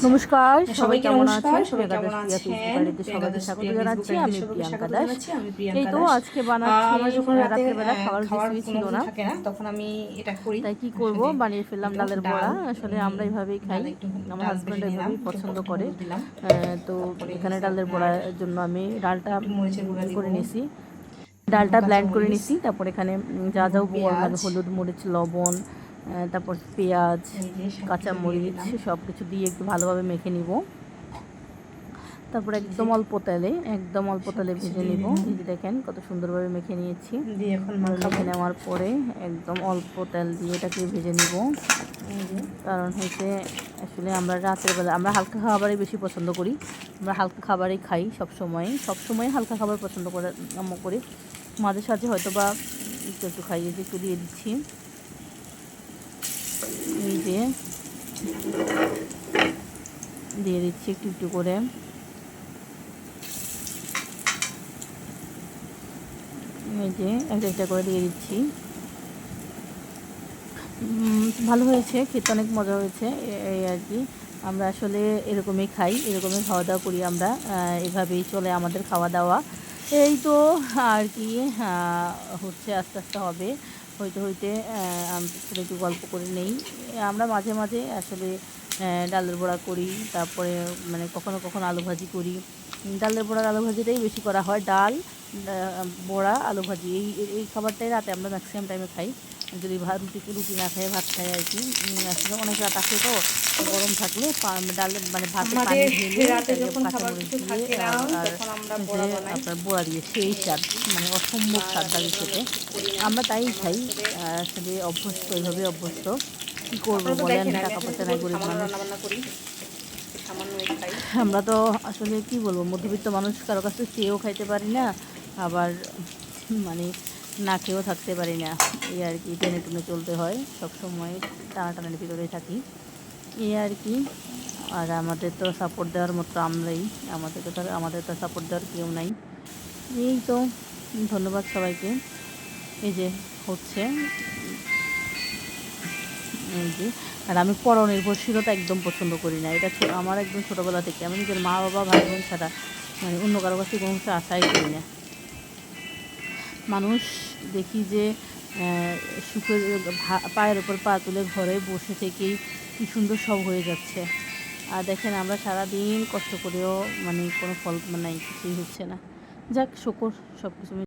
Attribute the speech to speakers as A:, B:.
A: নমস্কার, সবাই
B: সবাইকে
A: কেমন
B: নমস্কার।
A: আছেন?
B: সবাই
A: মেগাদাস
B: কেমন
A: প্রিয়া
B: আছেন?
A: ফেসবুক আইডিতে সবাইকে স্বাগত জানাচ্ছি। আমি প্রিয়াঙ্কা দাস।
B: আমি
A: এই
B: প্রিয়াঙ্কা
A: তো
B: দাস।
A: আজকে বানাচ্ছি
B: আমার যখন রাতে
A: রাত্রেবেলা খাওয়ার
B: খাওয়ার
A: কিছুই
B: কোনো
A: ছিল
B: কিছু
A: না,
B: থাকে না, তখন আমি এটা করি।
A: তাই কি করব,
B: আসলে
A: বানিয়ে ফেললাম
B: এই তো
A: ডালের
B: ডাল,
A: বড়া। আসলে আমরা এইভাবেই খাই,
B: ডালে একটু
A: আমার
B: ডাল
A: হাজব্যান্ড
B: বেটে নিলাম,
A: এইভাবেই
B: একটু
A: পছন্দ করে।
B: হলুদ দিলাম,
A: তো
B: তারপরে
A: এখানে
B: হচ্ছে
A: ডালের
B: আপনার
A: বড়ার জন্য আমি ডালটা
B: একটু মরিচের গুঁড়া দিব,
A: করে নিছি,
B: দিব
A: ডালটা ব্লেন্ড করে
B: কাঁচামরিচ,
A: নিছি। তারপর এখানে যা
B: দিব
A: যা উপকরণ
B: পেঁয়াজ,
A: লাগে, হলুদ, মরিচ, লবণ, তারপর পেঁয়াজ,
B: এই যে সব কিছু দিয়ে
A: কাঁচামরিচ,
B: দিলাম।
A: সব কিছু দিয়ে একটু ভালোভাবে মেখে নিব। তারপর
B: এই যে
A: একদম অল্প
B: সব
A: তেলে
B: কিছু
A: ভেজে
B: দিয়ে
A: নিব।
B: দিলাম,
A: এই যে দেখেন কত সুন্দরভাবে মেখে নিয়েছি।
B: দিয়ে এখন
A: এবার
B: মাখাবো।
A: মেখে নেওয়ার পরে একদম অল্প তেল দিয়ে এটাকে ভেজে নিব।
B: এই যে
A: কারণ হচ্ছে আসলে আমরা রাতের বেলা আমরা হালকা খাবারই বেশি পছন্দ করি, আমরা হালকা খাবারই খাই সবসময় হালকা খাবার পছন্দ করি। মাঝে সাঝে হয়তো বা একটু একটু খাই। এই যে একটু দিয়ে দিচ্ছি, এই যে দিয়ে দিচ্ছি একটু একটু করে। এই যে একটা একটা করে দিয়ে দিচ্ছি। ভালো হয়েছে, খেতে অনেক মজা হয়েছে। এই আর কি, আমরা আসলে এরকমই খাই, এরকমই খাওয়া দাওয়া করি আমরা। এভাবেই চলে আমাদের খাওয়া দাওয়া। এই তো আর কি, হচ্ছে আস্তে আস্তে হবে, হইতে হইতে আমরা একটু গল্প করে নেই। আমরা মাঝে মাঝে আসলে ডালের বড়া করি, তারপরে মানে কখনো কখনো আলু ভাজি করি। ডালের বড়ার আলু ভাজিটাই বেশি করা হয়। ডাল, বড়া, আলু ভাজি, এই এই খাবারটাই রাতে আমরা ম্যাক্সিমাম টাইমে খাই। যদি রুটি না খাই, ভাত খাই আর কি। আসলে অনেক রাত আসে তো, গরম থাকলে ডাল মানে ভাতে পানি
B: আমাদের
A: ঢেলে
B: রাতে
A: এটাকে
B: যখন খাবার
A: কাঁচামরিচ
B: কিছু
A: দিয়ে
B: থাকে না,
A: আর
B: তখন আমরা
A: যে
B: বড়া বানাই
A: আপনার বড়া দিয়ে সেই স্বাদ, মানে অসম্ভব
B: বা
A: স্বাদ
B: রাতে
A: লাগে
B: যখন আমরা
A: খেতে।
B: কিছু করি না,
A: আমরা তাই
B: আমরা
A: খাই।
B: আসলে
A: আসলে অভ্যস্ত, এইভাবে অভ্যস্ত। কী করবো
B: আপনারা তো
A: বলেন,
B: দেখেন আমি
A: টাকা
B: এখন
A: পয়সা
B: শুধু
A: নাই, গরিব
B: সামান্য
A: মানুষ।
B: রান্না বান্না করি, সামান্যই খাই।
A: আমরা তো আসলে কি বলবো, মধ্যবিত্ত মানুষ, কারো কাছে চেয়েও খাইতে পারি না, আবার মানে না খেয়েও থাকতে পারি না। এই আর কি, টেনে টুনে চলতে হয়, সব সময় টানাটানির ভিতরেই থাকি, এই আর কি। আর আমাদের তো সাপোর্ট দেওয়ার মতো আমরাই, আমাদের তো সাপোর্ট দেওয়ার কেউ নাই। এই তো, ধন্যবাদ সবাইকে। এই যে হচ্ছে, এই যে, আর আমি পরনির্ভরশীলতা একদম পছন্দ করি না। এটা আমার একদম ছোটোবেলা থেকে, আমি নিজের মা বাবা ভাই বোন ছাড়া মানে অন্য কারো কাছে কোনো কিছু আশাই করি না। মানুষ দেখি যে সুখে পায়ের ওপর পা তুলে ঘরে বসে থেকেই কী সুন্দর সব হয়ে যাচ্ছে। আর দেখেন আমরা সারাদিন কষ্ট করেও মানে কোনো ফল নাই, কিছুই হচ্ছে না। যাক, শুকর, সব কিছু